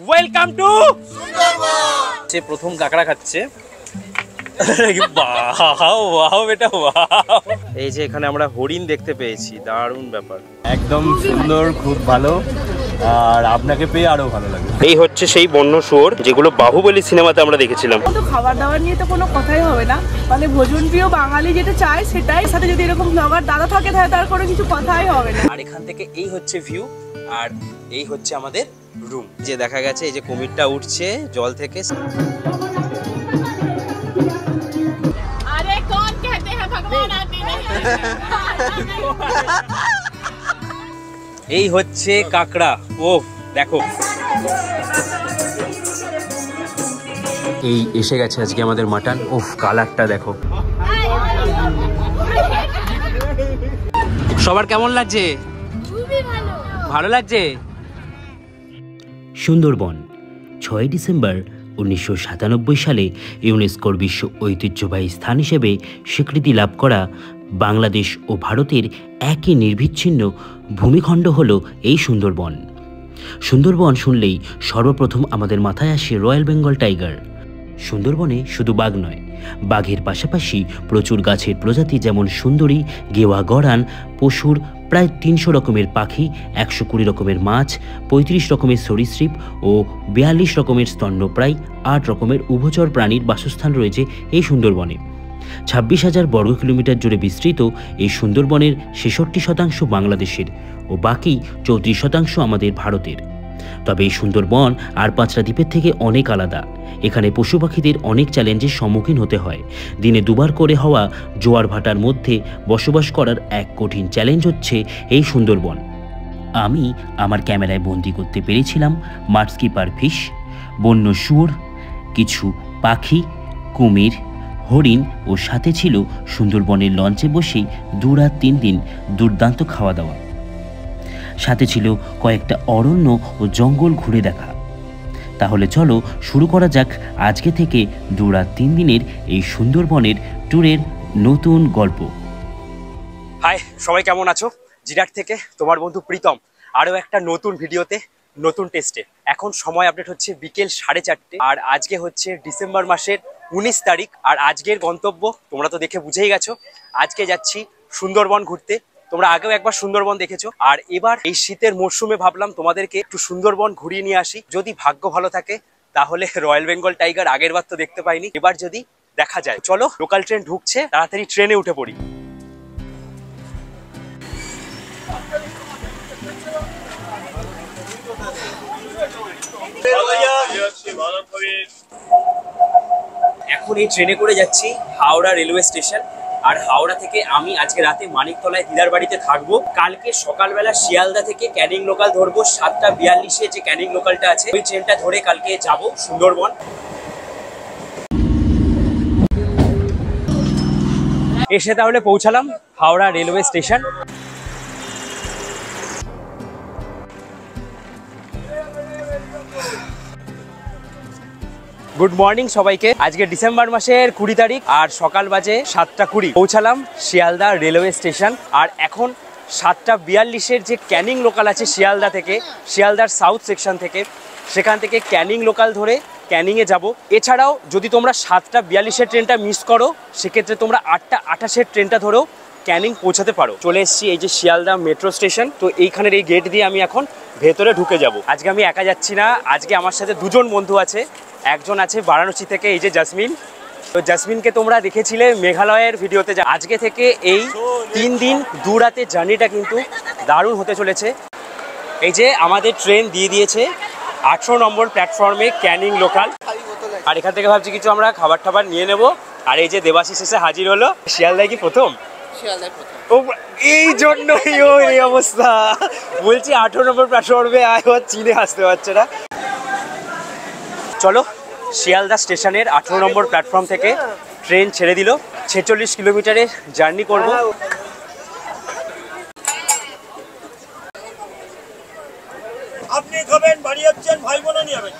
Welcome to Sundarban. সে প্রথম কাঁকড়া খাচ্ছে। ওয়াও বেটা ওয়াও। এই যে এখানে আমরা হরিণ দেখতে পেয়েছি, দারুণ ব্যাপার, একদম সুন্দর, খুব ভালো। আর আপনাকে পেয়ে আরো ভালো লাগে। এই হচ্ছে সেই বন্য শুয়োর যেগুলো বাহুবলী সিনেমাতে আমরা দেখেছিলাম। তো খাবার দাবার নিয়ে তো কোনো কথাই হবে না, মানে ভোজন প্রিয় বাঙালি যেটা চায় সেটাই, সাথে যদি এরকম ব্লগার দাদা থাকে তাহলে তার কোনো কিছু কথাই হবে না। আর এখান থেকে এই হচ্ছে ভিউ, আর এই হচ্ছে আমাদের রুম। যে দেখা গেছে এই যে কুমিরটা উঠছে জল থেকে। আরে কোন कहते हैं भगवान आते नहीं। এই হচ্ছে কাঁকড়া। ও দেখো, এই এসে গেছে আজকে আমাদের মাটন। ওফ, কালারটা দেখো। সবার কেমন লাগছে? খুবই ভালো। ভালো লাগছে। সুন্দরবন 6 ডিসেম্বর 1997 সালে ইউনেস্কোর বিশ্ব ঐতিহ্যবাহী স্থান হিসেবে স্বীকৃতি লাভ করা বাংলাদেশ ও ভারতের একই নির্বিচ্ছিন্ন ভূমিখণ্ড হল এই সুন্দরবন। সুন্দরবন শুনলেই সর্বপ্রথম আমাদের মাথায় আসে রয়্যাল বেঙ্গল টাইগার। সুন্দরবনে শুধু বাঘ নয়, বাঘের পাশাপাশি প্রচুর গাছের প্রজাতি যেমন সুন্দরী, গেওয়া গড়ান, পশুর প্রায় 300 রকমের পাখি, 120 রকমের মাছ, 35 রকমের সরীসৃপ ও 42 রকমের স্তন্যপ্রায়, 8 রকমের উভচর প্রাণীর বাসস্থান রয়েছে এই সুন্দরবনে। 26,000 বর্গ কিলোমিটার জুড়ে বিস্তৃত এই সুন্দরবনের 66% বাংলাদেশের ও বাকি 34% আমাদের ভারতের। তবে এই সুন্দরবন আর 5টা দ্বীপের থেকে অনেক আলাদা। এখানে পশু পাখিদের অনেক চ্যালেঞ্জের সম্মুখীন হতে হয়। দিনে দুবার করে হওয়া জোয়ার ভাটার মধ্যে বসবাস করার এক কঠিন চ্যালেঞ্জ হচ্ছে এই সুন্দরবন। আমি আমার ক্যামেরায় বন্দি করতে পেরেছিলাম মাডস্কিপার ফিশ, বন্য শুয়োর, কিছু পাখি, কুমির, হরিণ ও সাথে ছিল সুন্দরবনের লঞ্চে বসেই 2 রাত 3 দিন দুর্দান্ত খাওয়া দাওয়া। সাথে ছিল কয়েকটা অরণ্য ও জঙ্গল ঘুরে দেখা। তাহলে চলো শুরু করা যাক আজকে থেকে 2 রাত 3 দিনের এই সুন্দরবনের ট্যুরের নতুন গল্প। হাই, সবাই কেমন আছো? জিরাট থেকে তোমার বন্ধু প্রীতম, আরও একটা নতুন ভিডিওতে, নতুন টেস্টে। এখন সময় আপডেট হচ্ছে বিকেল 4:30, আর আজকে হচ্ছে ডিসেম্বর মাসের 19 তারিখ। আর আজকের গন্তব্য তোমরা তো দেখে বুঝেই গেছো, আজকে যাচ্ছি সুন্দরবন ঘুরতে। তোমরা আগেও একবার সুন্দরবন দেখেছো, আর এবার এই শীতের মরশুমে ভাবলাম তোমাদেরকে একটু সুন্দরবন ঘুরিয়ে নিয়ে আসি। যদি ভাগ্য ভালো থাকে তাহলে রয়্যাল বেঙ্গল টাইগার আগের বার তো দেখতে পাইনি, এবার যদি দেখা যায়। চলো, লোকাল ট্রেন ঢুকছে, তাড়াতাড়ি ট্রেনে উঠে পড়ি। এখন এই ট্রেনে করে যাচ্ছি হাওড়া রেলওয়ে স্টেশন। আর হাওড়া থেকে আমি আজকে রাতে মানিকতলায় দিদার বাড়িতে থাকবো। কালকে সকালবেলা শিয়ালদা থেকে ক্যানিং লোকাল ধরবো। 7:42 যে ক্যানিং লোকালটা আছে, ওই ট্রেনটা ধরে কালকে যাব সুন্দরবন। এসে তাহলে পৌঁছালাম Howrah railway station. Good morning সবাইকে। আজকে ডিসেম্বর মাসের 20 তারিখ, আর সকাল বাজে 7:20। পৌঁছালাম শিয়ালদা রেলওয়ে স্টেশন। আর এখন 7:42 যে ক্যানিং লোকাল আছে শিয়ালদা থেকে, শিয়ালদার সাউথ সেকশন থেকে, সেখান থেকে ক্যানিং লোকাল ধরে ক্যানিংয়ে যাব। এছাড়াও যদি তোমরা 7:42 ট্রেনটা মিস করো, সেক্ষেত্রে তোমরা 8:28 ট্রেনটা ধরেও ক্যানিং পৌঁছাতে পারো। চলে এসেছি এই যে শিয়ালদা মেট্রো স্টেশন। তো এইখানের এই গেট দিয়ে আমি এখন ভেতরে ঢুকে যাব। আজকে আমি একা যাচ্ছি না, আজকে আমার সাথে 2 জন বন্ধু আছে। একজন আছে বারাণসী থেকে, এই যে জাসমিন। তো জাসমিনকে তোমরা দেখেছিলে মেঘালয়ের ভিডিওতে। আজকে থেকে এই 3 দিন 2 রাতের জার্নিটা কিন্তু দারুণ হতে চলেছে। এই যে আমাদের ট্রেন দিয়ে দিয়েছে 18 নম্বর প্ল্যাটফর্মে ক্যানিং লোকাল। আর এখান থেকে ভাবছি কিছু আমরা খাবার টাবার নিয়ে নেব। আর এই যে দেবাশিস এসে হাজির হলো। শিয়ালদায় কি প্রথম? ও, এই জন্যই এই অবস্থা। বলছি 18 নম্বর প্ল্যাটফর্মে আয়, চিনে আসতে পারছে না। চলো, শিয়ালদা স্টেশনের 18 নম্বর প্ল্যাটফর্ম থেকে ট্রেন ছেড়ে দিল। 46 কিলোমিটারের জার্নি করব। আপনি খাবেন, বাড়ি যাচ্ছেন, ভাই বোন নিয়ে যাবেন।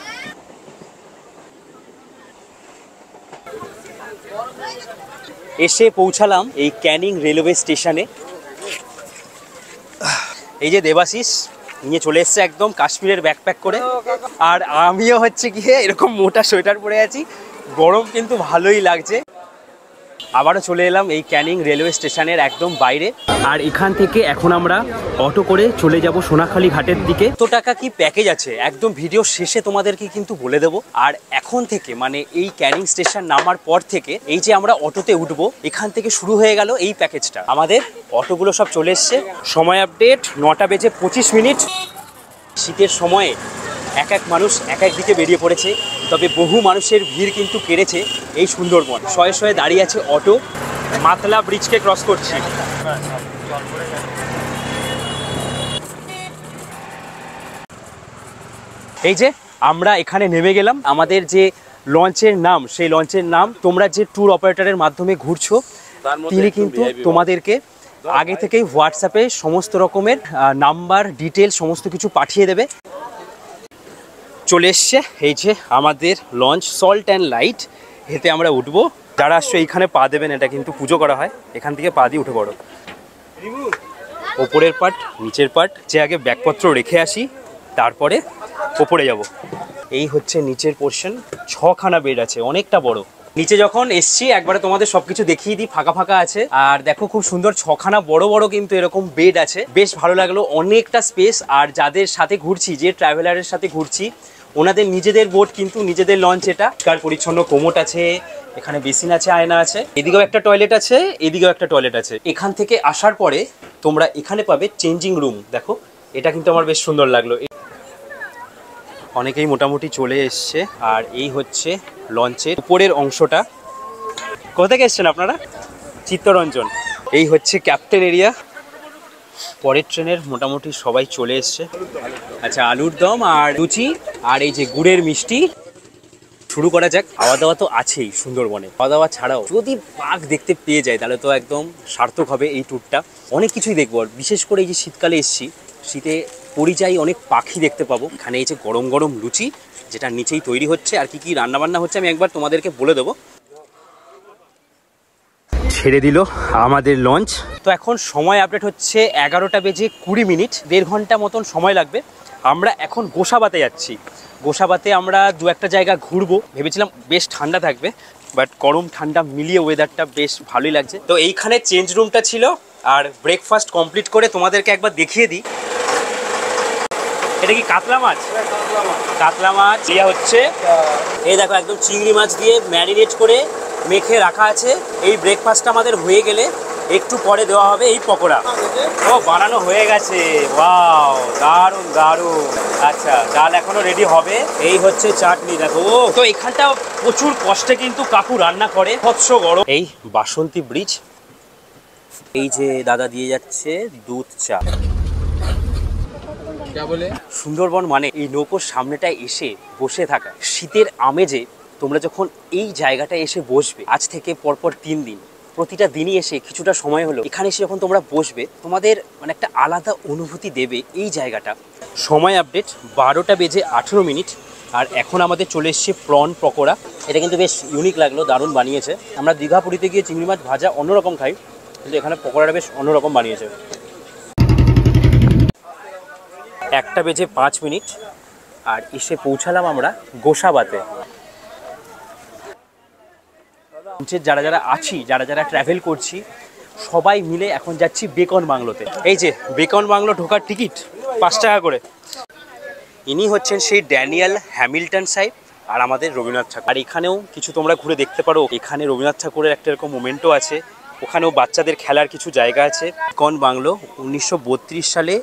এসে পৌঁছালাম এই ক্যানিং রেলওয়ে স্টেশনে। এই যে দেবাশিস, নিয়ে চলে এসছে একদম কাশ্মীরের ব্যাকপ্যাক করে। আর আমিও হচ্ছে গিয়ে এরকম মোটা সোয়েটার পরে আছি, গরম কিন্তু ভালোই লাগছে। আবারও চলে এলাম এই ক্যানিং রেলওয়ে স্টেশনের একদম বাইরে। আর এখান থেকে এখন আমরা অটো করে চলে যাব সোনাখালী ঘাটের দিকে। কত টাকা কি প্যাকেজ আছে একদম ভিডিও শেষে তোমাদেরকে কিন্তু বলে দেবো। আর এখন থেকে মানে এই ক্যানিং স্টেশন নামার পর থেকে এই যে আমরা অটোতে উঠবো, এখান থেকে শুরু হয়ে গেল এই প্যাকেজটা। আমাদের অটোগুলো সব চলে এসছে। সময় আপডেট 9টা বেজে 25 মিনিট। শীতের সময়ে এক এক মানুষ এক এক দিকে বেরিয়ে পড়েছে, তবে বহু মানুষের ভিড় কিন্তু কেড়েছে এই সুন্দরবন। শয়ে শয়ে দাঁড়িয়ে আছে অটো। মাতলা ব্রিজকে ক্রস করছি। এই যে আমরা এখানে নেমে গেলাম। আমাদের যে লঞ্চের নাম, সেই লঞ্চের নাম তোমরা যে ট্যুর অপারেটরের মাধ্যমে ঘুরছো তিনি কিন্তু তোমাদেরকে আগে থেকেই হোয়াটসঅ্যাপে সমস্ত রকমের নাম্বার ডিটেল সমস্ত কিছু পাঠিয়ে দেবে। চলে এসছে এই যে আমাদের লঞ্চ সল্ট অ্যান্ড লাইট, এতে আমরা উঠবো। যারা আসছো এইখানে পা দেবেন, এটা কিন্তু পুজো করা হয়, এখান থেকে পা দিয়ে উঠে পড়ো। ওপরের পার্ট নিচের পার্ট, যে আগে ব্যাগপত্র রেখে আসি তারপরে ওপরে যাব। এই হচ্ছে নিচের পোর্শন, 6খানা বেড আছে, অনেকটা বড়। নিচে যখন এসছি একবারে তোমাদের সবকিছু দেখিয়ে দিই। ফাঁকা ফাঁকা আছে আর দেখো খুব সুন্দর 6খানা বড় বড় কিন্তু এরকম বেড আছে, বেশ ভালো লাগলো, অনেকটা স্পেস। আর যাদের সাথে ঘুরছি, যে ট্রাভেলারের সাথে ঘুরছি, ওনাদের নিজেদের বোট কিন্তু নিজেদের লঞ্চ। এটা কার পরিচ্ছন্ন কোমোট আছে, এখানে বেসিন আছে, আয়না আছে, এদিকেও একটা টয়লেট আছে, এদিকেও একটা টয়লেট আছে। এখান থেকে আসার পরে তোমরা এখানে পাবে চেঞ্জিং রুম। দেখো এটা কিন্তু আমার বেশ সুন্দর লাগলো। অনেকেই মোটামুটি চলে এসছে। আর এই হচ্ছে লঞ্চের উপরের অংশটা। কোথা থেকে এসছেন আপনারা? চিত্তরঞ্জন। এই হচ্ছে ক্যাপ্টেন এরিয়া। পরের ট্রেনের মোটামুটি সবাই চলে এসছে। আচ্ছা, আলুর দম আর লুচি আর এই যে গুড়ের মিষ্টি। শুরু করা যাক। খাওয়া দাওয়া তো আছেই সুন্দরবনে, খাওয়া দাওয়া ছাড়াও যদি বাঘ দেখতে পেয়ে যায় তাহলে তো একদম সার্থক হবে এই ট্যুরটা। অনেক কিছুই দেখবো, আর বিশেষ করে এই যে শীতকালে এসছি, শীতে পরিযায়ী অনেক পাখি দেখতে পাবো। এখানে এই যে গরম গরম লুচি, যেটা নিচেই তৈরি হচ্ছে। আর কি কি রান্নাবান্না হচ্ছে আমি একবার তোমাদেরকে বলে দেবো। ছেড়ে দিল আমাদের লঞ্চ। তো এখন সময় আপডেট হচ্ছে 11টা বেজে 20 মিনিট, 1.5 ঘন্টা মতন সময় লাগবে। আমরা এখন গোসাবাতে যাচ্ছি। গোসাবাতে আমরা দু একটা জায়গা ঘুরবো ভেবেছিলাম, বেশ ঠান্ডা থাকবে, বাট গরম ঠান্ডা মিলিয়ে ওয়েদারটা বেশ ভালোই লাগছে। তো এইখানে চেঞ্জ রুমটা ছিল। আর ব্রেকফাস্ট কমপ্লিট করে তোমাদেরকে একবার দেখিয়ে দিই। এটা কি কাতলা মাছ? কাতলা মাছ ইয়া হচ্ছে। এই দেখো একদম চিংড়ি মাছ দিয়ে ম্যারিনেট করে মেখে রাখা আছে। এই ব্রেকফাস্টটা আমাদের হয়ে গেলে একটু পরে দেওয়া হবে এই পকোড়া। ও বানানো হয়ে গেছে, ওয়াও দারুণ দারুণ। আচ্ছা, ডাল এখনো রেডি হবে। এই হচ্ছে চাটনি, দেখো। তো এখানটা প্রচুর কষ্টে কিন্তু কাকু রান্না করে, হচ্ছে গরম। এই বাসন্তী ব্রিজ, এই যে দাদা দিয়ে যাচ্ছে দুধ চা। সুন্দরবন মানে এই নৌকোর সামনেটায় এসে বসে থাকা। শীতের আমেজে তোমরা যখন এই জায়গাটায় এসে বসবে, আজ থেকে পরপর 3 দিন, প্রতিটা দিনই এসে কিছুটা সময় হলো এখানে এসে যখন তোমরা বসবে, তোমাদের মানে একটা আলাদা অনুভূতি দেবে এই জায়গাটা। সময় আপডেট 12টা বেজে 18 মিনিট। আর এখন আমাদের চলে এসছে প্রন পকোড়া। এটা কিন্তু বেশ ইউনিক লাগলো, দারুণ বানিয়েছে। আমরা দীঘা পুরীতে গিয়ে চিংড়ি মাছ ভাজা অন্যরকম খাই, কিন্তু এখানে পকোড়াটা বেশ অন্যরকম বানিয়েছে। 1টা বেজে 5 মিনিট আর এসে পৌঁছালাম আমরা গোসাবাতে। যারা যারা আছি, যারা যারা ট্রাভেল করছি, সবাই মিলে এখন যাচ্ছি বেকন বাংলোতে। এই যে বেকন বাংলো ঢোকার টিকিট 5 টাকা করে। ইনি হচ্ছেন সেই ড্যানিয়েল হ্যামিল্টন সাহেব আর আমাদের রবীন্দ্রনাথ ঠাকুর। আর এখানেও কিছু তোমরা ঘুরে দেখতে পারো। এখানে রবীন্দ্রনাথ ঠাকুরের একটা এরকম মোমেন্টও আছে, ওখানেও বাচ্চাদের খেলার কিছু জায়গা আছে। বেকন বাংলো 1932 সালে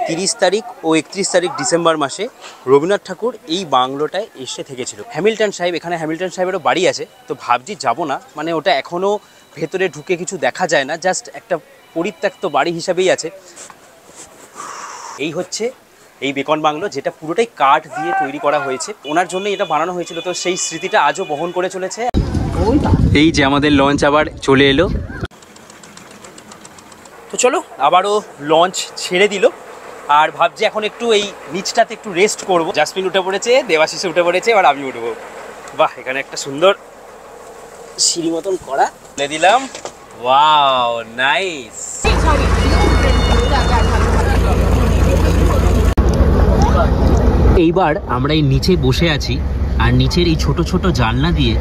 30 তারিখ ও 31 তারিখ ডিসেম্বর মাসে রবীন্দ্রনাথ ঠাকুর এই বাংলোটায় এসে থেকেছিল। হ্যামিল্টন সাহেব, এখানে হ্যামিল্টন সাহেবেরও বাড়ি আছে। তো ভাবছি যাবো না, মানে ওটা এখনও ভেতরে ঢুকে কিছু দেখা যায় না, জাস্ট একটা পরিত্যক্ত বাড়ি হিসাবেই আছে। এই হচ্ছে এই বেকন বাংলো, যেটা পুরোটাই কাঠ দিয়ে তৈরি করা হয়েছে, ওনার জন্যই এটা বানানো হয়েছিল। তো সেই স্মৃতিটা আজও বহন করে চলেছে। এই যে আমাদের লঞ্চ আবার চলে এলো। তো চলো, আবারও লঞ্চ ছেড়ে দিল। আর ভাবছি এখন একটু এই নিচটাতে একটু রেস্ট করবো। জাসমিন উঠে পড়েছে, দেবাশিসে উঠে পড়েছে, এবার আমি উঠবো। বাহ, এখানে একটা সুন্দর সিঁড়ি মতন করা তুলে দিলাম। Wow, nice. এইবার আমরা এই নিচে বসে আছি, আর নিচের এই ছোট ছোট জানলা দিয়ে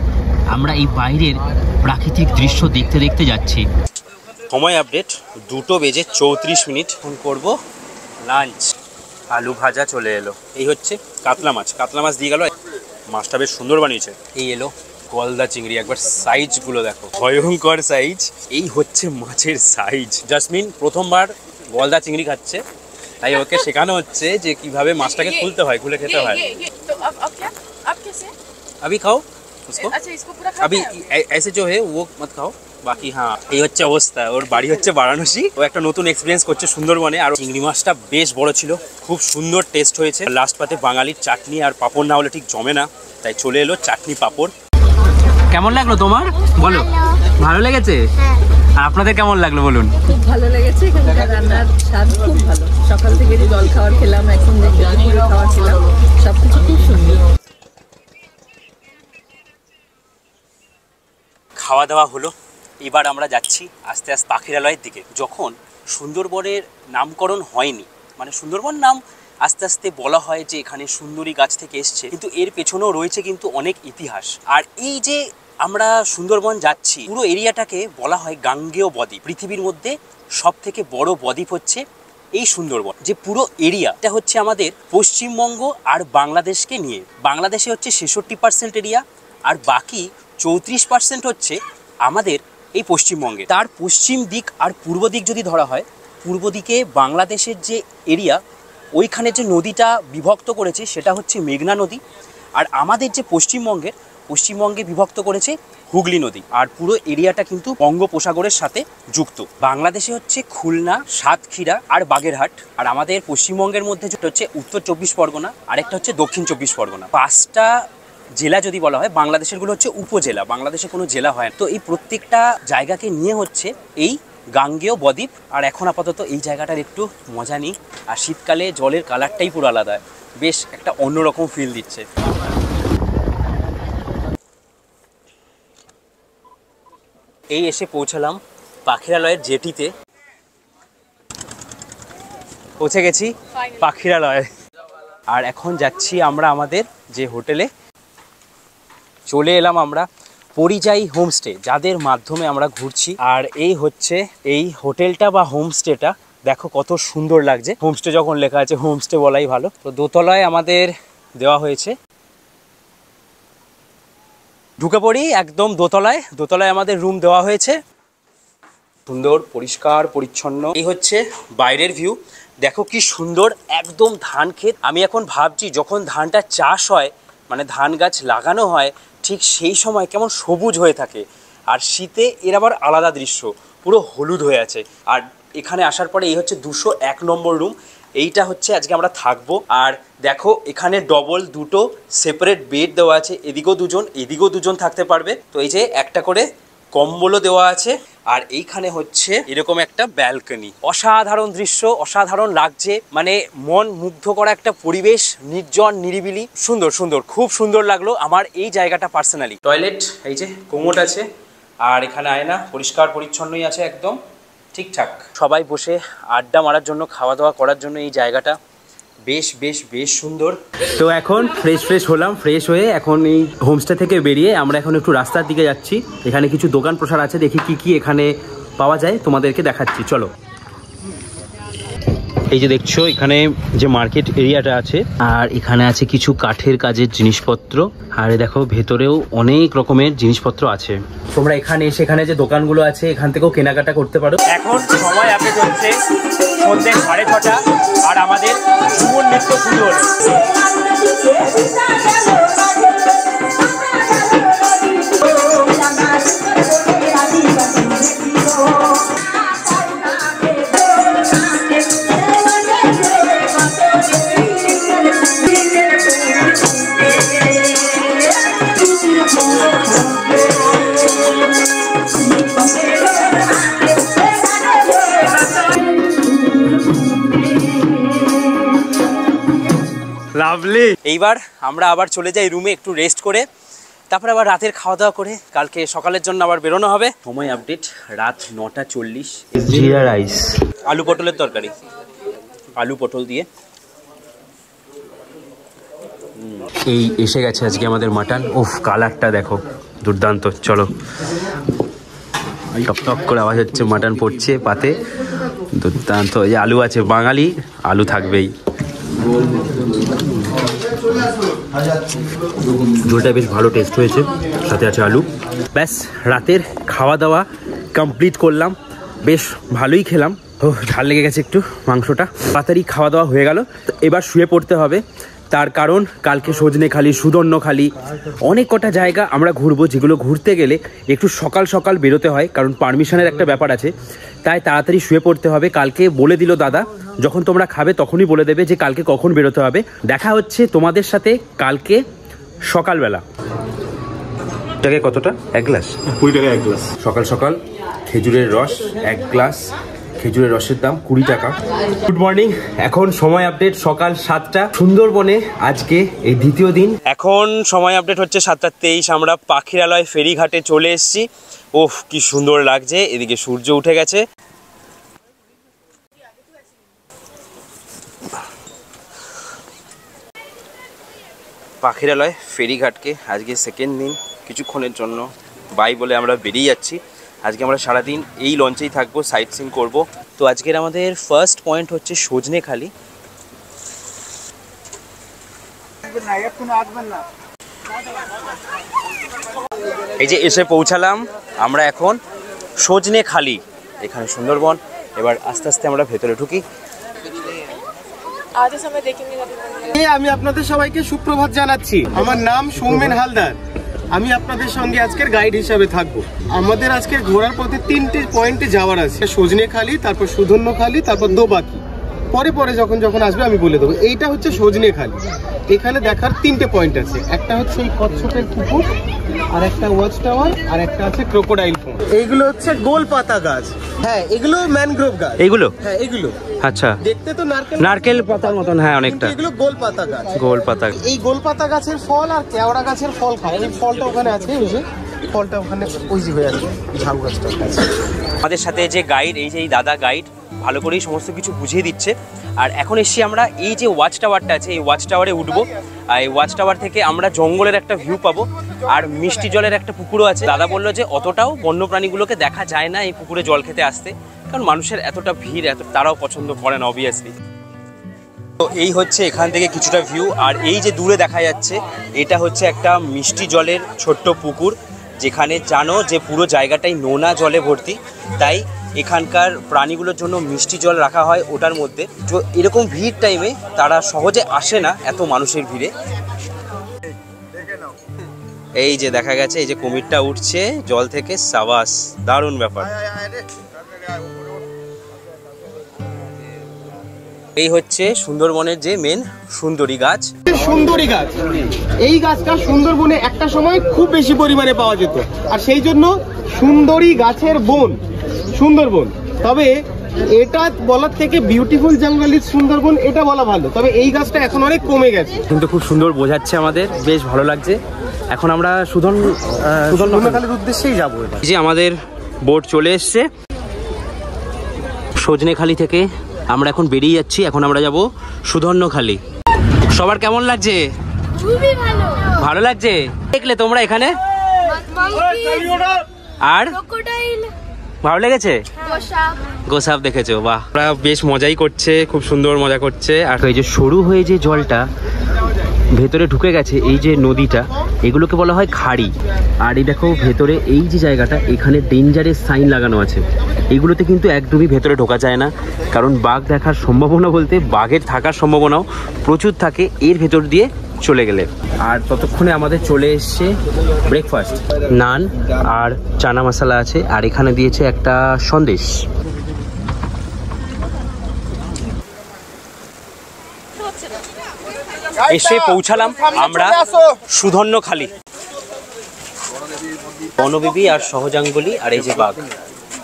আমরা এই বাইরের প্রাকৃতিক দৃশ্য দেখতে দেখতে যাচ্ছি। সময় আপডেট 2:34। ফোন করবো লাঞ্চ। আলু ভাজা চলে এলো। এই হচ্ছে কাতলা মাছ, কাতলা মাছ দিয়ে গেল। মাছটা বেশ সুন্দর বানিয়েছে। এই এলো গলদা চিংড়ি, একবার সাইজগুলো দেখো, ভয়ঙ্কর সাইজ। এই হচ্ছে মাছের সাইজ। জাসমিন প্রথমবার গলদা চিংড়ি খাচ্ছে, তাই ওকে শেখানো হচ্ছে যে কিভাবে মাছটাকে খুলতে হয়, খুলে খেতে হয়। अभी खाओ उसको। अच्छा इसको पूरा अभी ऐसे जो है वो मत खाओ, বাকি হ্যাঁ। এই হচ্ছে অবস্থা। ওর বাড়ি হচ্ছে বারাণসী। ও একটা নতুন এক্সপিরিয়েন্স করছে সুন্দরবনে। আর চিংড়ি মাছটা বেশ বড় ছিল, খুব সুন্দর টেস্ট হয়েছে। লাস্ট পাতে বাঙালির চাটনি আর পাঁপড় না হলে ঠিক জমে না, তাই চলে এলো চাটনি পাঁপড়। কেমন লাগলো তোমার বলো? ভালো লেগেছে? আর আপনাদের কেমন লাগলো বলুন? খুব ভালো লেগেছে। এখানকার রান্নার স্বাদ খুব ভালো। সকাল থেকে যে জল খাবার খেলাম, এখন যে দুপুরে খাবার খেলাম, সবকিছু খুব সুন্দর। খাওয়া দাওয়া হলো, এবার আমরা যাচ্ছি আস্তে আস্তে পাখিরালয়ের দিকে। যখন সুন্দরবনের নামকরণ হয়নি, মানে সুন্দরবন নাম আস্তে আস্তে বলা হয় যে এখানে সুন্দরী গাছ থেকে এসছে, কিন্তু এর পেছনেও রয়েছে কিন্তু অনেক ইতিহাস। আর এই যে আমরা সুন্দরবন যাচ্ছি, পুরো এরিয়াটাকে বলা হয় গাঙ্গেয় বদ্বীপ। পৃথিবীর মধ্যে সব থেকে বড় বদ্বীপ হচ্ছে এই সুন্দরবন। যে পুরো এরিয়াটা হচ্ছে আমাদের পশ্চিমবঙ্গ আর বাংলাদেশকে নিয়ে। বাংলাদেশে হচ্ছে 66% এরিয়া, আর বাকি 34% হচ্ছে আমাদের এই পশ্চিমবঙ্গে। তার পশ্চিম দিক আর পূর্ব দিক যদি ধরা হয়, পূর্ব দিকে বাংলাদেশের যে এরিয়া, ওইখানে যে নদীটা বিভক্ত করেছে সেটা হচ্ছে মেঘনা নদী। আর আমাদের যে পশ্চিমবঙ্গে বিভক্ত করেছে হুগলি নদী। আর পুরো এরিয়াটা কিন্তু বঙ্গোপসাগরের সাথে যুক্ত। বাংলাদেশে হচ্ছে খুলনা, সাতক্ষীরা আর বাগেরহাট। আর আমাদের পশ্চিমবঙ্গের মধ্যে যেটা হচ্ছে উত্তর 24 পরগনা, আরেকটা হচ্ছে দক্ষিণ 24 পরগনা। 5টা জেলা যদি বলা হয়, বাংলাদেশেরগুলো হচ্ছে উপজেলা, বাংলাদেশে কোনো জেলা হয় না। তো এই প্রত্যেকটা জায়গাকে নিয়ে হচ্ছে এই গাঙ্গেয় বদ্বীপ। আর এখন আপাতত এই জায়গাটার একটু মজা নিই। আর শীতকালে জলের কালারটাই পুরো আলাদা, বেশ একটা অন্যরকম ফিল দিচ্ছে। এই এসে পৌঁছালাম পাখিরালয়ের জেটিতে। পৌঁছে গেছি পাখিরালয়ে। আর এখন যাচ্ছি আমরা আমাদের যে হোটেলে। চলে এলাম আমরা পরিযায়ী হোমস্টে, যাদের মাধ্যমে আমরা ঘুরছি। আর এই হচ্ছে এই হোটেলটা বা হোমস্টেটা, দেখো কত সুন্দর লাগছে। হোমস্টে যখন লেখা আছে, হোমস্টে বলাই ভালো। তো দোতলায় আমাদের দেওয়া হয়েছে। ঢুকে পড়ি একদম দোতলায়। দোতলায় আমাদের রুম দেওয়া হয়েছে, সুন্দর পরিষ্কার পরিচ্ছন্ন। এই হচ্ছে বাইরের ভিউ, দেখো কি সুন্দর, একদম ধান ক্ষেত। আমি এখন ভাবছি যখন ধানটা চাষ হয়, মানে ধান গাছ লাগানো হয়, ঠিক সেই সময় কেমন সবুজ হয়ে থাকে। আর শীতে এর আবার আলাদা দৃশ্য, পুরো হলুদ হয়ে আছে। আর এখানে আসার পরে এই হচ্ছে 201 নম্বর রুম। এইটা হচ্ছে আজকে আমরা থাকবো। আর দেখো এখানে ডবল দুটো সেপারেট বেড দেওয়া আছে, এদিকেও দুজন এদিকেও দুজন থাকতে পারবে। তো এই যে একটা করে কম্বলও দেওয়া আছে। আর এইখানে হচ্ছে এরকম একটা ব্যালকনি। অসাধারণ দৃশ্য, অসাধারণ লাগছে, মানে মন মুগ্ধ করা একটা পরিবেশ, নির্জন নিরিবিলি, সুন্দর সুন্দর, খুব সুন্দর লাগলো আমার এই জায়গাটা পার্সোনালি। টয়লেট, এই যে কোমোড আছে, আর এখানে আয়না, পরিষ্কার পরিচ্ছন্নই আছে একদম ঠিকঠাক। সবাই বসে আড্ডা মারার জন্য, খাওয়া দাওয়া করার জন্য এই জায়গাটা বেশ বেশ বেশ সুন্দর। তো এখন ফ্রেশ হলাম, ফ্রেশ হয়ে এখন এই হোমস্টে থেকে বেরিয়ে আমরা এখন একটু রাস্তার দিকে যাচ্ছি। এখানে কিছু দোকান প্রসার আছে, দেখি কি কি এখানে পাওয়া যায়, তোমাদেরকে দেখাচ্ছি, চলো। এই যে দেখছো এখানে যে মার্কেট এরিয়াটা আছে, আর এখানে আছে কিছু কাঠের কাজের জিনিসপত্র। আর দেখো ভেতরেও অনেক রকমের জিনিসপত্র আছে। তোমরা এখানে এসে এখানে যে দোকানগুলো আছে, এখান থেকেও কেনাকাটা করতে পারো। এখন সময় আপডেট হচ্ছে সন্ধ্যে 6:30, আর আমাদের ঝুমুর নৃত্য শুরু হলো। লাভলি। এইবার আমরা আবার চলে যাই রুমে একটু রেস্ট করে, তারপরে আবার রাতের খাওয়া দাওয়া করে কালকে সকালের জন্য আবার বেরোনো হবে। সময় আপডেট রাত 9:40। জিরা রাইস, আলু পটলের তরকারি, আলু পটল দিয়ে এই এসে গেছে আজকে আমাদের মাটন। উফ, কালারটা দেখো দুর্দান্ত। চলো, টক টক করে আওয়াজ হচ্ছে, মাটন পড়ছে পাতে, দুর্দান্ত। এই যে আলু আছে, বাঙালি আলু থাকবেই। ঝোলটা বেশ ভালো টেস্ট হয়েছে, সাথে আছে আলু। ব্যাস, রাতের খাওয়া দাওয়া কমপ্লিট করলাম, বেশ ভালোই খেলাম। ও, ঝাল লেগে গেছে একটু মাংসটা। তাড়াতাড়ি খাওয়া দাওয়া হয়ে গেল, এবার শুয়ে পড়তে হবে। তার কারণ কালকে সজনেখালি, সুধন্যখালি, অনেক কটা জায়গা আমরা ঘুরবো, যেগুলো ঘুরতে গেলে একটু সকাল সকাল বেরোতে হয়, কারণ পারমিশনের একটা ব্যাপার আছে। তাই তাড়াতাড়ি শুয়ে পড়তে হবে। কালকে বলে দিল দাদা, যখন তোমরা খাবে তখনই বলে দেবে যে কালকে কখন বেরোতে হবে। দেখা হচ্ছে তোমাদের সাথে কালকে সকালবেলা। টাকা কতটা? 1 গ্লাস? 20 টাকা 1 গ্লাস। সকাল সকাল খেজুরের রস 1 গ্লাস, খেজুরের রসের দাম 20 টাকা। গুড মর্নিং, এখন সময় আপডেট সকাল 7টা। সুন্দরবনে আজকে এই দ্বিতীয় দিন। এখন সময় আপডেট হচ্ছে 7:23। আমরা পাখিরালয় ফেরিঘাটে চলে এসেছি। ওহ, কি সুন্দর লাগছে, এদিকে সূর্য উঠে গেছে। পাখিরালয় ফেরিঘাটকে আজকে সেকেন্ড দিন, কিছুক্ষণের জন্য বাই বলে আমরা বেরিয়ে যাচ্ছি। আজকে আমরা সারাদিন এই লঞ্চেই থাকবো, সাইট সিন করবো। তো আজকের আমাদের ফার্স্ট পয়েন্ট হচ্ছে সজনেখালি। এই যে এসে পৌঁছালাম আমরা এখন সজনেখালি, এখানে সুন্দরবন। এবার আস্তে আস্তে আমরা ভেতরে ঢুকি। আমি আপনাদের সবাইকে সুপ্রভাত জানাচ্ছি। আমার নাম সৌমেন হালদার। আমি আপনাদের সঙ্গে আজকের গাইড হিসাবে থাকবো। আমাদের আজকের ঘোরার পথে 3টে পয়েন্টে যাওয়ার আছে, সজনেখালি, তারপর সুধন্যখালি, তারপর দোবাকি। পরে পরে যখন যখন আসবে আমি বলে দেবো। এইটা হচ্ছে সজনেখালি। এখানে দেখার 3টে পয়েন্ট আছে। একটা হচ্ছে এই কচ্ছপের পুকুর, আর একটা ওয়াচ টাওয়ার, আর একটা আছে ক্রোকোডাইল ফোন। এইগুলো হচ্ছে গোল পাতা গাছ। হ্যাঁ, এগুলো ম্যানগ্রোভ গাছ। এইগুলো? হ্যাঁ, এগুলো আচ্ছা, দেখতে তো নারকেল পাতার মতন। হ্যাঁ, অনেকটা। এগুলো গোল পাতা গাছ। গোল পাতা। এই গোল পাতা গাছের ফল আর কেওড়া গাছের ফল খায়। এই ফলটা ওখানে আছে, ওই যে ফলটা ওখানে ওই যে হয়ে আছে, ঝাউ গাছটার কাছে। আমাদের সাথে যে গাইড, এই যে এই দাদা গাইড, ভালো করেই সমস্ত কিছু বুঝিয়ে দিচ্ছে। আর এখন এসছি আমরা এই যে ওয়াচ টাওয়ারটা আছে, এই ওয়াচ টাওয়ারে উঠবো। আর এই ওয়াচ টাওয়ার থেকে আমরা জঙ্গলের একটা ভিউ পাবো, আর মিষ্টি জলের একটা পুকুরও আছে। দাদা বললো যে অতটাও বন্যপ্রাণীগুলোকে দেখা যায় না এই পুকুরে জল খেতে আসতে, কারণ মানুষের এতটা ভিড়, তারাও পছন্দ করে না অবভিয়াসলি। তো এই হচ্ছে এখান থেকে কিছুটা ভিউ। আর এই যে দূরে দেখা যাচ্ছে, এটা হচ্ছে একটা মিষ্টি জলের ছোট্ট পুকুর, যেখানে জানো যে পুরো জায়গাটাই নোনা জলে ভর্তি। তাই এখানকার প্রাণীগুলোর জন্য মিষ্টি জল রাখা হয় ওটার মধ্যে। তো এরকম ভিড় টাইমে তারা সহজে আসে না, এত মানুষের ভিড়ে। এই যে দেখা গেছে, এই যে কুমিরটা উঠছে জল থেকে, সাবাস, দারুণ ব্যাপার। এই হচ্ছে সুন্দরবনের যে মেন সুন্দরী গাছ। সুন্দরী গাছ, এই গাছটা সুন্দরবনে একটা সময় খুব বেশি পরিমাণে পাওয়া যেত, আর সেই জন্য সুন্দরী গাছের বন সুন্দরবন। তবে এটা বলার থেকে বিউটিফুল জঙ্গল ইজ সুন্দরবন এটা বলা ভালো। তবে এই গাছটা এখন অনেক কমে গেছে। কিন্তু খুব সুন্দর বোঝাচ্ছে, আমাদের বেশ ভালো লাগছে। এখন আমরা সুধন্যখালির উদ্দেশ্যেই যাবো। এই যে আমাদের বোট চলে এসছে সজনেখালি থেকে। আমরা এখন বেরিয়ে যাচ্ছি। এখন আমরা যাব সুধন্যখালি। সবার কেমন লাগছে? খুবই ভালো। ভালো লাগছে? দেখলে তোমরা এখানে? আর ক্রোকোডাইল ভালো লেগেছে? গোসাপ গোসাপ দেখেছো? বাহ, ওরা বেশ মজাই করছে, খুব সুন্দর মজা করছে। আর এই যে সরু হয়ে যে জলটা ভেতরে ঢুকে গেছে, এই যে নদীটা, এগুলোকে বলা হয় খাড়ি। আর এই দেখো ভেতরে এই যে জায়গাটা, এখানে ডেঞ্জারেস সাইন লাগানো আছে। এগুলোতে কিন্তু একদমই ভেতরে ঢোকা যায় না, কারণ বাঘ দেখার সম্ভাবনা, বলতে বাঘের থাকার সম্ভাবনাও প্রচুর থাকে এর ভেতর দিয়ে চলে গেলে। আর ততক্ষণে আমাদের চলে এসছে ব্রেকফাস্ট, নান আর চানা মশলা আছে, আর এখানে দিয়েছে একটা সন্দেশ। এসে পৌঁছালাম আমরা সুধন্যখালি। বনবিবি আর সহজাঙ্গলি আর এই যে বাঘ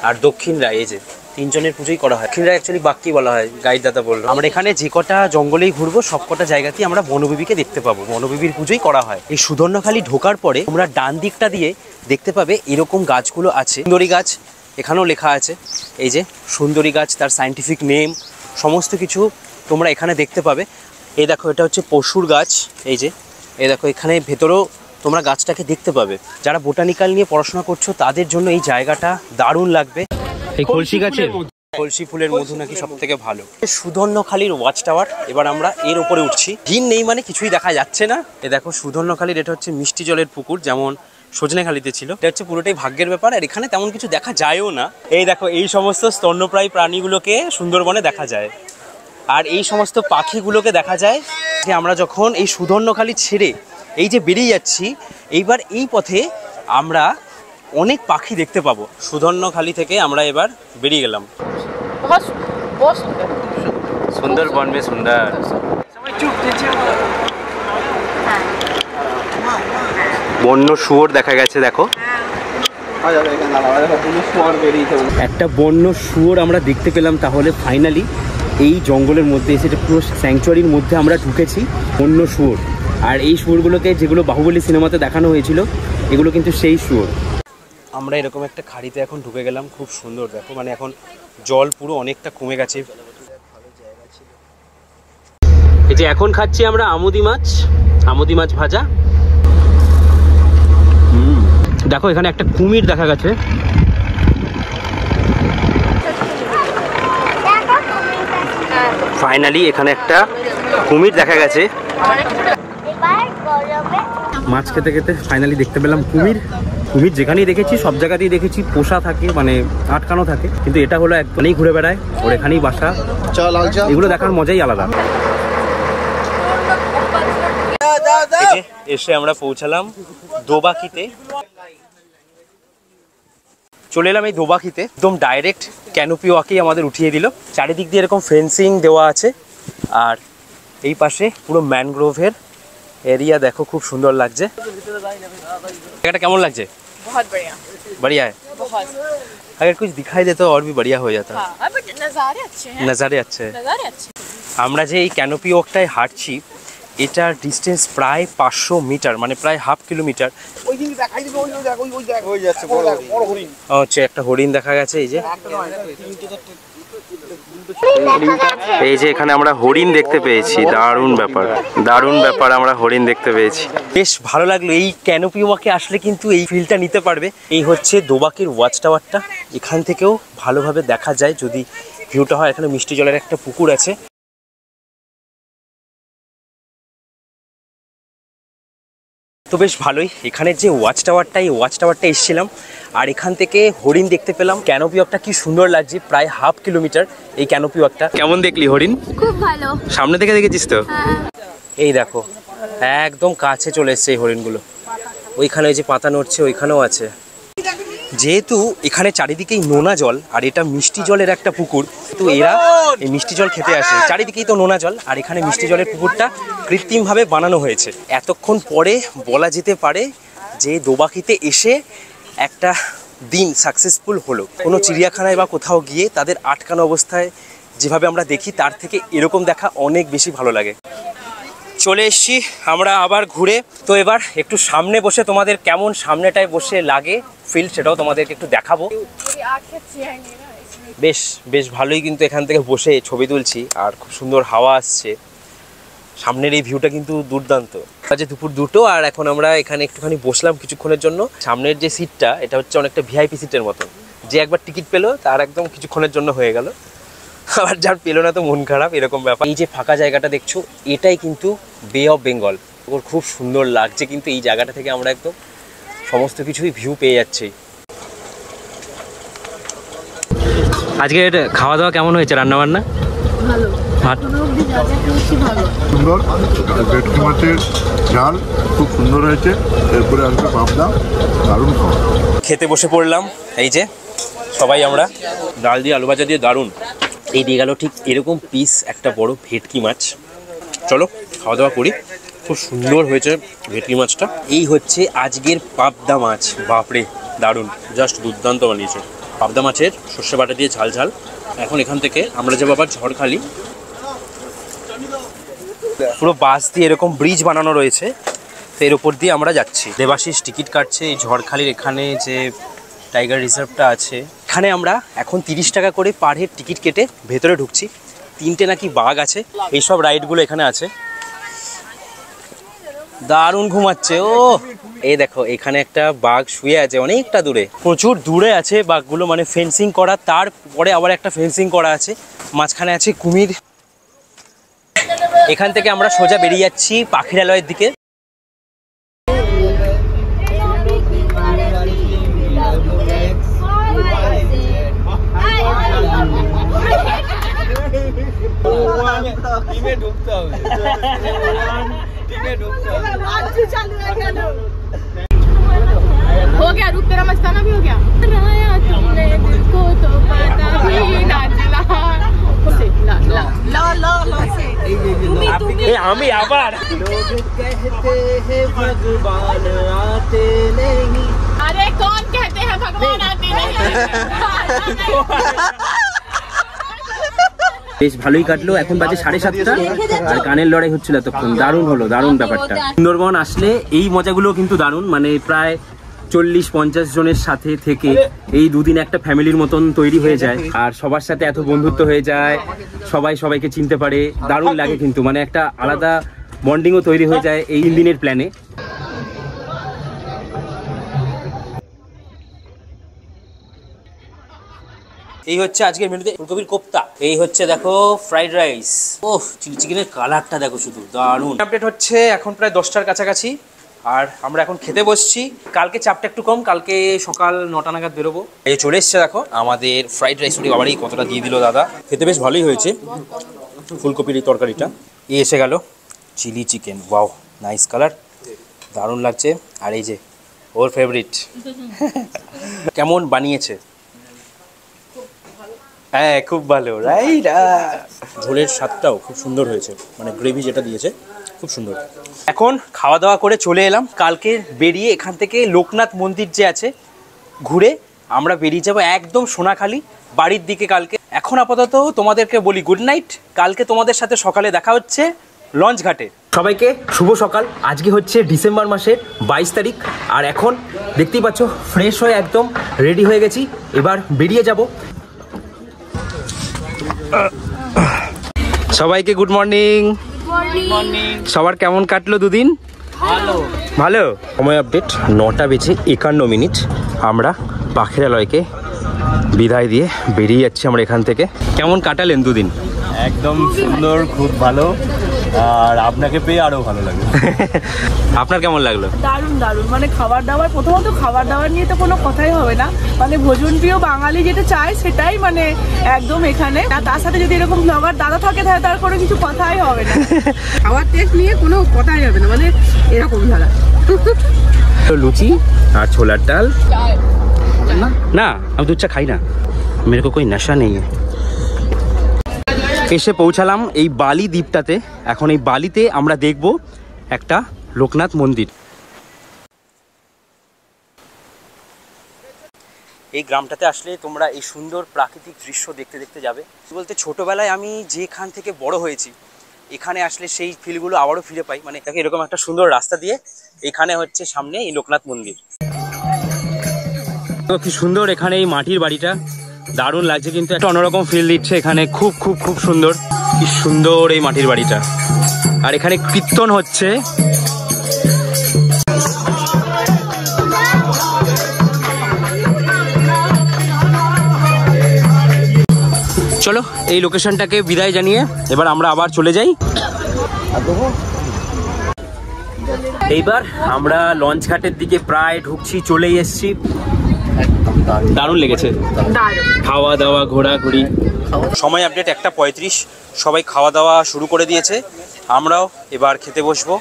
আর দক্ষিণ রায়, এই যে তিনজনের পুজোই করা হয়। দক্ষিণ রায় অ্যাকচুয়ালি বাঘকেই বলা হয়, গাইড দাদা বললো। আমরা এখানে যে কটা জঙ্গলেই ঘুরবো সব কটা জায়গাতেই আমরা বনবিবিকে দেখতে পাবো, বনবিবির পুজোই করা হয়। এই সুধন্যখালি ঢোকার পরে তোমরা ডান দিকটা দিয়ে দেখতে পাবে এরকম গাছগুলো আছে, সুন্দরী গাছ এখানেও লেখা আছে। এই যে সুন্দরী গাছ, তার সায়েন্টিফিক নেম সমস্ত কিছু তোমরা এখানে দেখতে পাবে। এই দেখো, এটা হচ্ছে পশুর গাছ, এই যে এই দেখো এখানে ভেতরেও তোমরা গাছটাকে দেখতে পাবে। যারা বোটানিক্যাল নিয়ে পড়াশোনা করছো তাদের জন্য এই জায়গাটা দারুণ লাগবে। এই কলসি গাছের কলসি ফুলের মধু নাকি সব থেকে ভালো। সুধন্যখালির ওয়াচ টাওয়ার, এবার আমরা এর উপরে উঠছি। ভিড় নেই মানে কিছুই দেখা যাচ্ছে না। এ দেখো সুধন্যখালির, এটা হচ্ছে মিষ্টি জলের পুকুর, যেমন সজনেখালিতে ছিল। এটা হচ্ছে পুরোটাই ভাগ্যের ব্যাপার, আর এখানে তেমন কিছু দেখা যায়ও না। এই দেখো এই সমস্ত স্তন্যপ্রায়ী প্রাণীগুলোকে সুন্দরবনে দেখা যায়, আর এই সমস্ত পাখিগুলোকে দেখা যায় যে আমরা যখন এই সুধন্যখালি ছেড়ে এই যে বেরিয়ে যাচ্ছি, এইবার এই পথে আমরা অনেক পাখি দেখতে পাবো। সুধন্যখালি থেকে আমরা এবার বেরিয়ে গেলাম। সুন্দরবন মে সুন্দর। বন্য শুয়োর দেখা গেছে, দেখো একটা বন্য শুয়োর আমরা দেখতে পেলাম। তাহলে ফাইনালি এই জঙ্গলের মধ্যে এসে পুরো স্যাংচুয়ারির মধ্যে আমরা ঢুকেছি। বন্য শুয়োর, আর এই শুয়োরগুলোকে যেগুলো বাহুবলী সিনেমাতে দেখানো হয়েছিল, এগুলো কিন্তু সেই শুয়োর। আমরা এরকম একটা খাড়িতে এখন ঢুকে গেলাম, খুব সুন্দর। দেখো মানে এখন জল পুরো অনেকটা কমে গেছে। এই যে এখন খাচ্ছি আমরা আমুদি মাছ ভাজা। দেখো এখানে একটা কুমির দেখা গেছে। ফাইনালি এখানে একটা কুমির দেখা গেছে। মাছ খেতে খেতে ফাইনালি দেখতে পেলাম কুমির। যেখানেই দেখেছি সব জায়গাতেই দেখেছি পোষা থাকে, মানে আটকানো থাকে, কিন্তু এটা হলো একদমই ঘুরে বেড়ায়, ওর এখানেই বাসা। এগুলো দেখার মজাই আলাদা। এসে আমরা পৌঁছালাম দোবাকিতে। চলে এলাম এই দোবাকিতে, একদম ডাইরেক্ট ক্যানোপি ওয়াকেই আমাদের উঠিয়ে দিল। চারিদিক দিয়ে এরকম ফেন্সিং দেওয়া আছে, আর এই পাশে পুরো ম্যানগ্রোভের एरिया देखो, खूब सुंदर লাগছে। जगह কেমন লাগছে? बहुत बढ़िया। बढ़िया है बहुत। अगर कुछ दिखाई दे तो और भी बढ़िया हो जाता। हाँ, बट नज़ारे अच्छे हैं। नज़ारे अच्छे। আমরা যে এই ক্যানোপি ওয়াকটায় হাঁটছি, এটার ডিস্টেন্স প্রায় 500 মিটার, মানে প্রায় হাফ কিলোমিটার। ওই দিকে দেখাই দিবে, ওই যাচ্ছে বড় হরিণ। আচ্ছা, একটা হরিণ দেখা গেছে। এই যে এই যে এখানে আমরা হরিণ দেখতে পেয়েছি। দারুণ ব্যাপার, আমরা হরিণ দেখতে পেয়েছি। বেশ ভালো লাগলো। এই ক্যানোপি ওয়াকে আসলে কিন্তু এই ফিলটা নিতে পারবে। এই হচ্ছে দোবাকির ওয়াচ টাওয়ারটা, এখান থেকেও ভালোভাবে দেখা যায় যদি ভিউটা হয়। এখানে মিষ্টি জলের একটা পুকুর আছে। তো বেশ ভালোই। এখানে যে ওয়াচ টাওয়ারটা, এই ওয়াচ টাওয়ারটা এসেছিলাম, আর এখান থেকে হরিণ দেখতে পেলাম। ক্যানোপি ওয়াকটা কি সুন্দর লাগছে, প্রায় হাফ কিলোমিটার এই ক্যানোপি ওয়াকটা। কেমন দেখলি হরিণ? খুব ভালো। সামনে থেকে দেখেছিস তো? এই দেখো একদম কাছে চলে এসছে এই হরিণগুলো। ওইখানে ওই যে পাতা নড়ছে, ওইখানেও আছে। যেহেতু এখানে চারিদিকেই নোনা জল, আর এটা মিষ্টি জলের একটা পুকুর, তো এরা এই মিষ্টি জল খেতে আসে। চারিদিকেই তো নোনা জল, আর এখানে মিষ্টি জলের পুকুরটা কৃত্রিমভাবে বানানো হয়েছে। এতক্ষণ পরে বলা যেতে পারে যে দোবাকিতে এসে একটা দিন সাকসেসফুল হলো। কোনো চিড়িয়াখানায় বা কোথাও গিয়ে তাদের আটকানো অবস্থায় যেভাবে আমরা দেখি, তার থেকে এরকম দেখা অনেক বেশি ভালো লাগে। চলে এসছি আমরা আবার ঘুরে। তো এবার একটু সামনে বসে তোমাদের কেমন সামনেটায় বসে লাগে ফিল, সেটাও তোমাদেরকে একটু দেখাবো। বেশ ভালোই কিন্তু এখান থেকে বসে ছবি তুলছি, আর খুব সুন্দর হাওয়া আসছে। সামনের এই ভিউটা কিন্তু দুর্দান্ত। আজ দুপুর 2টো, আর এখন আমরা এখানে একটুখানি বসলাম কিছুক্ষণের জন্য। সামনের যে সিটটা, এটা হচ্ছে অনেকটা ভিআইপি সিটের মতন। যে একবার টিকিট পেলো তার একদম কিছুক্ষণের জন্য হয়ে গেল, আবার যার পেলো না তো মন খারাপ, এরকম ব্যাপার। এই যে ফাঁকা জায়গাটা দেখছো, এটাই কিন্তু বে অফ বেঙ্গল। ওর খুব সুন্দর লাগছে, কিন্তু এই জায়গাটা থেকে আমরা একদম সমস্ত কিছুই ভিউ পেয়ে যাচ্ছি। আজকে খাওয়া দাওয়া কেমন হয়েছে, রান্না বান্না? ভালো। সুন্দর ভেটকি মাছের ঝাল খুব সুন্দর হয়েছে। এরপরে আসবে পাবদা, দারুণ খাওয়া। খেতে বসে পড়লাম। এই যে সবাই আমরা ডাল দিয়ে আলু ভাজা দিয়ে, দারুণ। এই দিয়ে গেল ঠিক এরকম পিস একটা বড় ভেটকি মাছ। চলো খাওয়া দাওয়া করি। খুব সুন্দর হয়েছে ভেটকি মাছটা। এই হচ্ছে আজকের পাবদা মাছ। বাপরে দারুণ, জাস্ট দুর্দান্ত বানিয়েছে। পাবদা মাছের সর্ষে বাটা দিয়ে ঝাল ঝাল। এখন এখান থেকে আমরা যাবো আবার ঝড়খালি। পুরো বাস দিয়ে এরকম ব্রিজ বানানো রয়েছে, তো এর উপর দিয়ে আমরা যাচ্ছি। দেবাশিস টিকিট কাটছে এই ঝড়খালির এখানে যে টাইগার রিজার্ভটা আছে। এখানে আমরা এখন 30 টাকা করে পার হেড টিকিট কেটে ভেতরে ঢুকছি। 3টে নাকি বাঘ আছে, এইসব রাইডগুলো এখানে আছে। দারুণ ঘুমাচ্ছে। ও এই দেখো এখানে একটা বাঘ শুয়ে আছে অনেকটা দূরে, প্রচুর দূরে আছে বাঘগুলো, মানে ফেন্সিং করা, তারপরে আবার একটা ফেন্সিং করা আছে, মাঝখানে আছে কুমির। এখান থেকে আমরা সোজা বেরিয়ে যাচ্ছি পাখিরালয়ের দিকে। हो गया, रुक तेरा मस्ताना भी हो गया। तुमने दिल को तो पता भी ना चला। ला ला ला ला ला से এই আমি আবার अरे कौन कहते हैं भगवान आते नहीं। বেশ ভালোই কাটলো। এখন বাজে 7:30 আর গানের লড়াই হচ্ছিল তখন। দারুণ হলো, দারুণ ব্যাপারটা। সুন্দরবন আসলে এই মজাগুলো কিন্তু দারুণ, মানে প্রায় 40-50 জনের সাথে থেকে এই দুদিন একটা ফ্যামিলির মতন তৈরি হয়ে যায়, আর সবার সাথে এত বন্ধুত্ব হয়ে যায়, সবাই সবাইকে চিনতে পারে, দারুণ লাগে কিন্তু, মানে একটা আলাদা বন্ডিংও তৈরি হয়ে যায় এই 3 দিনের প্ল্যানে। এই হচ্ছে আজকের মেনুতে ফুলকপির কোপ্তা, এই হচ্ছে দেখো ফ্রাইড রাইস, ওহ চিলি চিকেনের কালারটা দেখো শুধু দারুণ। আপডেট হচ্ছে এখন প্রায় 10টার কাছাকাছি, আর আমরা এখন খেতে বসছি। কালকে চাপটা একটু কম, কালকে সকাল 9টা নাগাদ বেরোবো। এই চলে এসছে দেখো আমাদের ফ্রাইড রাইস। বাবারই কতটা দিয়ে দিল দাদা, খেতে বেশ ভালোই হয়েছে। ফুলকপির এই তরকারিটা এই এসে গেল chilli chicken, wow nice colour, দারুণ লাগছে। আর এই যে ওর ফেভারিট কেমন বানিয়েছে, হ্যাঁ খুব ভালো, রাইট। ঝোলের স্বাদটাও খুব সুন্দর হয়েছে, মানে গ্রেভি যেটা দিয়েছে খুব সুন্দর। এখন খাওয়া দাওয়া করে চলে এলাম। কালকে বেরিয়ে এখান থেকে লোকনাথ মন্দির যে আছে ঘুরে আমরা বেরিয়ে যাব একদম সোনাখালি বাড়ির দিকে কালকে। এখন আপাতত তোমাদেরকে বলি গুড নাইট, কালকে তোমাদের সাথে সকালে দেখা হচ্ছে লঞ্চ ঘাটে। সবাইকে শুভ সকাল। আজকে হচ্ছে ডিসেম্বর মাসের 22 তারিখ, আর এখন দেখতেই পাচ্ছ ফ্রেশ হয়ে একদম রেডি হয়ে গেছি, এবার বেরিয়ে যাব। সবাইকে গুড মর্নিং। সবার কেমন কাটলো দুদিন? ভালো। সময় আপডেট 9:51। আমরা পাখিরালয়কে বিদায় দিয়ে বেরিয়ে যাচ্ছি আমরা এখান থেকে। কেমন কাটালেন দুদিন? একদম সুন্দর, খুব ভালো, আর আপনাকে পেয়ে আরো ভালো লাগলো। আপনার কেমন লাগলো? দারুণ দারুণ, মানে খাবার দাবার, প্রথমত খাবার দাবার নিয়ে তো কোনো কথাই হবে না, মানে ভোজন প্রিয় বাঙালি যেটা চায় সেটাই মানে একদম এখানে। আর তার সাথে যদি এরকম ব্লগার দাদা থাকে তাহলে তার কোনো কিছু কথাই হবে না। খাবার টেস্ট নিয়ে কোনো কথাই হবে না, মানে এরকম ধারা। লুচি আর ছোলার ডাল। না আমি দুধ চা খাই না, মেরে কো কোই নেশা নেই। এসে পৌঁছালাম এই বালি দ্বীপটাতে। এখন এই বালিতে আমরা দেখব একটা লোকনাথ মন্দির। এই গ্রামটাতে আসলে তোমরা এই সুন্দর প্রাকৃতিক দৃশ্য দেখতে দেখতে যাবে। বলতে ছোটবেলায় আমি যেখান থেকে বড় হয়েছি, এখানে আসলে সেই ফিলগুলো আবারও ফিরে পাই। মানে এরকম একটা সুন্দর রাস্তা দিয়ে এখানে হচ্ছে সামনে এই লোকনাথ মন্দির। তো কি সুন্দর এখানে এই মাটির বাড়িটা, দারুণ লাগছে, কিন্তু একটা অন্যরকম ফিল দিচ্ছে এখানে। খুব খুব খুব সুন্দর, কি সুন্দর এই মাটির বাড়িটা। আর এখানে কীর্তন হচ্ছে। চলো এই লোকেশনটাকে বিদায় জানিয়ে এবার আমরা আবার চলে যাই। এইবার আমরা লঞ্চ ঘাটের দিকে প্রায় ঢুকছি, চলেই এসছি। দারুণ লেগেছে, খাওয়া দাওয়া ঘোরাঘুরি। সময় আপডেট 1:35, সবাই খাওয়া দাওয়া শুরু করে দিয়েছে, আমরাও এবার খেতে বসবো।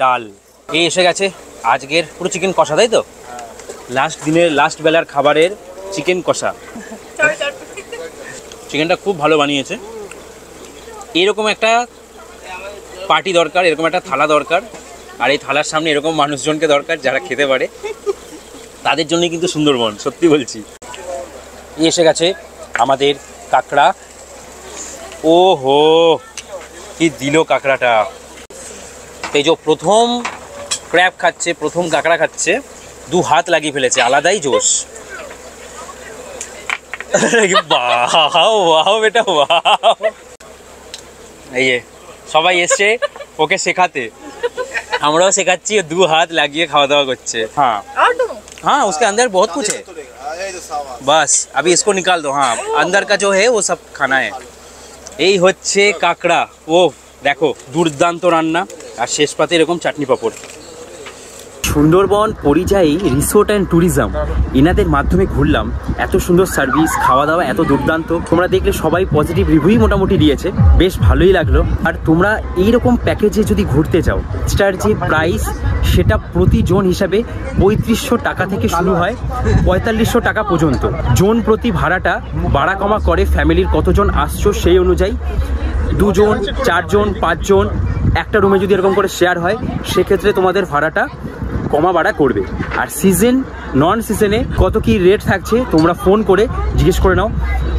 ডাল এই এসে গেছে আজকের পুরো চিকেন কষা, তাই তো? লাস্ট দিনের লাস্ট বেলার খাবারের চিকেন কষা। চিকেনটা খুব ভালো বানিয়েছে। এরকম একটা পার্টি দরকার, এরকম একটা থালা দরকার, আর এই থালার সামনে এরকম মানুষজনকে দরকার যারা খেতে পারে। তাদের জন্যই কিন্তু সুন্দরবন, সত্যি বলছি। এসে গেছে আমাদের কাঁকড়া। ও হো কি দিল কাঁকড়াটা। এই যে প্রথম ক্র্যাব খাচ্ছে, প্রথম কাঁকড়া খাচ্ছে, 2 হাত লাগিয়ে ফেলেছে, আলাদাই জোশ। বাহ বাহ বেটা বাহ। এই যে সবাই এসছে ওকে শেখাতে, আমরাও শেখাচ্ছি, 2 হাত লাগিয়ে খাওয়া দাওয়া করছে। হ্যাঁ हाँ उसके अंदर बहुत कुछ है, बस अभी इसको निकाल दो। हाँ अंदर का जो है वो सब खाना है। এই হচ্ছে কাঁকড়া, ও দেখো দুর্দান্ত রান্না, আর শেষ পাতে এরকম চাটনি পাঁপড়। সুন্দরবন পরিযায়ী রিসোর্ট অ্যান্ড ট্যুরিজম, এনাদের মাধ্যমে ঘুরলাম। এত সুন্দর সার্ভিস, খাওয়া দাওয়া এত দুর্দান্ত, তোমরা দেখলে সবাই পজিটিভ রিভিউই মোটামুটি দিয়েছে, বেশ ভালোই লাগলো। আর তোমরা এইরকম প্যাকেজে যদি ঘুরতে যাও, এক্সট্রার যে প্রাইস সেটা প্রতি জন হিসাবে 3500 টাকা থেকে শুরু হয় 4500 টাকা পর্যন্ত। জন প্রতি ভাড়াটা বাড়া কমা করে ফ্যামিলির কতজন আসছো সেই অনুযায়ী। 2 জন 4 জন 5 জন একটা রুমে যদি এরকম করে শেয়ার হয়, সেক্ষেত্রে তোমাদের ভাড়াটা কমা বাড়া করবে। আর সিজন নন সিজনে কত কি রেট থাকছে তোমরা ফোন করে জিজ্ঞেস করে নাও।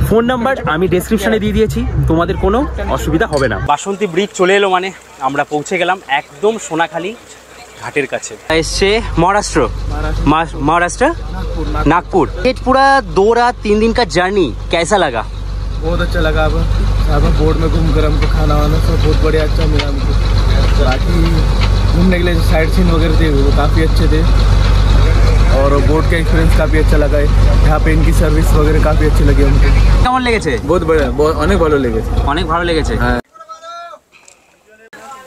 ফোন নাম্বার আমি ডেসক্রিপশনে দিয়ে দিয়েছি, তোমাদের কোনো অসুবিধা হবে না। বাসন্তী ব্রিজ চলে এলো, মানে আমরা পৌঁছে গেলাম একদম সোনাখালি ঘাটের কাছে। এসছে মহারাষ্ট্র, महाराष्ट्र नागपुर। ये पूरा 2 रात 3 दिन का जर्नी कैसा लगा? बहुत अच्छा लगा। अब बोर्ड में घूम कर हमको खाना वाना सब बहुत बढ़िया अच्छा मिला हमको। बाकी घूमने के लिए जो साइड सीन वगैरह थे वो काफ़ी अच्छे थे, और बोट का एक्सपीरियंस काफ़ी अच्छा लगा है। यहाँ पे इनकी सर्विस वगैरह काफ़ी अच्छी लगी हमको। কেমন লেগেছে? बहुत बढ़िया, অনেক ভালো লেগেছে। অনেক ভালো লেগেছে।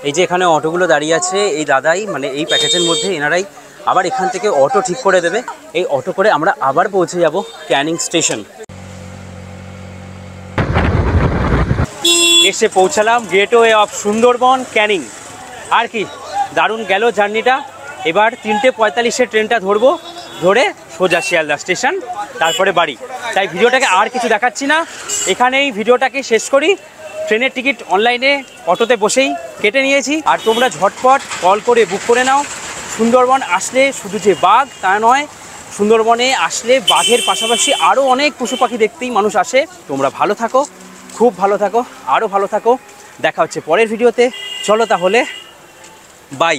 এই যে এখানে অটোগুলো দাঁড়িয়ে আছে, এই দাদাই মানে এই প্যাকেজের মধ্যে এনারাই আবার এখান থেকে অটো ঠিক করে দেবে। এই অটো করে আমরা আবার পৌঁছে যাব ক্যানিং স্টেশন। এসে পৌঁছালাম গেটওয়ে অফ সুন্দরবন ক্যানিং। আর কি দারুণ গেল জার্নিটা। এবার 3:45-এর ট্রেনটা ধরবো, ধরে সোজা শিয়ালদা স্টেশন, তারপরে বাড়ি। তাই ভিডিওটাকে আর কিছু দেখাচ্ছি না, এখানেই ভিডিওটাকে শেষ করি। ট্রেনের টিকিট অনলাইনে অটোতে বসেই কেটে নিয়েছি, আর তোমরা ঝটপট কল করে বুক করে নাও। সুন্দরবন আসলে শুধু যে বাঘ তা নয়, সুন্দরবনে আসলে বাঘের পাশাপাশি আরও অনেক পশু পাখি দেখতেই মানুষ আসে। তোমরা ভালো থাকো, খুব ভালো থাকো, আরও ভালো থাকো। দেখা হচ্ছে পরের ভিডিওতে। চলো তাহলে, বাই।